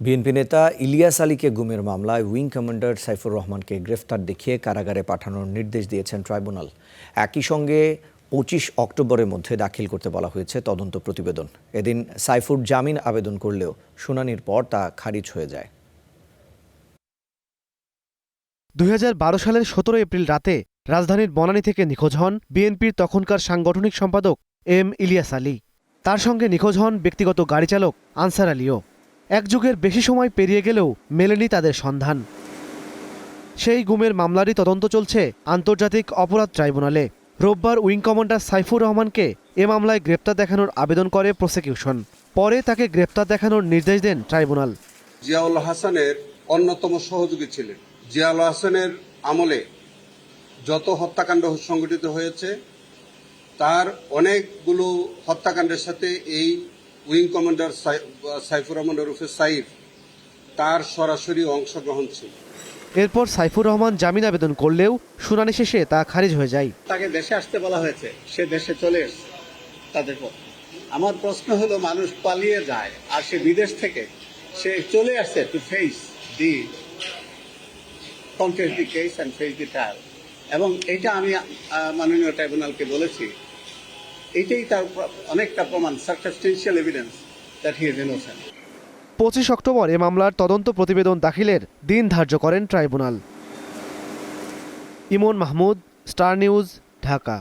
BNP নেতা ইলিয়াস আলীকে গুমের মামলায় উইং কমান্ডার সাইফুর রহমানকে গ্রেফতার দেখিয়ে কারাগারে পাঠানোর নির্দেশ দিয়েছেন ট্রাইব্যুনাল। একই সঙ্গে ২৫ অক্টোবরের মধ্যে দাখিল করতে বলা হয়েছে তদন্ত প্রতিবেদন। এদিন সাইফুর জামিন আবেদন করলেও শুনানির পর তা খারিজ হয়ে যায়। ২০১২ সালের ১৭ এপ্রিল রাতে রাজধানীর বনানী থেকে নিখোঁজ হন বিএনপির তখনকার সাংগঠনিক সম্পাদক এম ইলিয়াস আলী। তার সঙ্গে নিখোঁজ হন ব্যক্তিগত গাড়ি চালক আনসার আলীও। এক যুগের বেশি সময় পেরিয়ে গেলেও মেলেনি তাদের সন্ধান। সেই গুমের মামলারই তদন্ত চলছে আন্তর্জাতিক অপরাধ ট্রাইব্যুনালে। রোববার উইং কমান্ডার সাইফুর রহমানকে এ মামলায় গ্রেপ্তার দেখানোর আবেদন করে প্রসিকিউশন। পরে তাকে গ্রেপ্তার দেখানোর নির্দেশ দেন ট্রাইব্যুনাল। জিয়াউল হাসানের অন্যতম সহযোগী ছিলেন। জিয়াউল হাসানের আমলে যত হত্যাকাণ্ড সংঘটিত হয়েছে তার অনেকগুলো হত্যাকাণ্ডের সাথে এই উইং কমান্ডার সাইফুর রহমান ওরফে সাইফ তার সরাসরি অংশগ্রহণ ছিল। এরপর সাইফুর রহমান জামিন আবেদন করলেও শুনানি শেষে তা খারিজ হয়ে যায়। তাকে দেশে আসতে বলা হয়েছে, সে দেশে চলে এসেছে তাদের পক্ষে। আমার প্রশ্ন হলো, মানুষ পালিয়ে যায় আর সে বিদেশ থেকে সে চলে আসছে to face the contest the case and face the trial. এবং এটা আমি মাননীয় ট্রাইব্যুনালকে বলেছি, এটাই তার অনেকটা প্রমাণ, circumstantial evidence that he is innocent. ২৫ October এ মামলার তদন্ত প্রতিবেদন দাখিলের দিন ধার্য করেন tribunal. Emon Mahmud, Star News, Dhaka.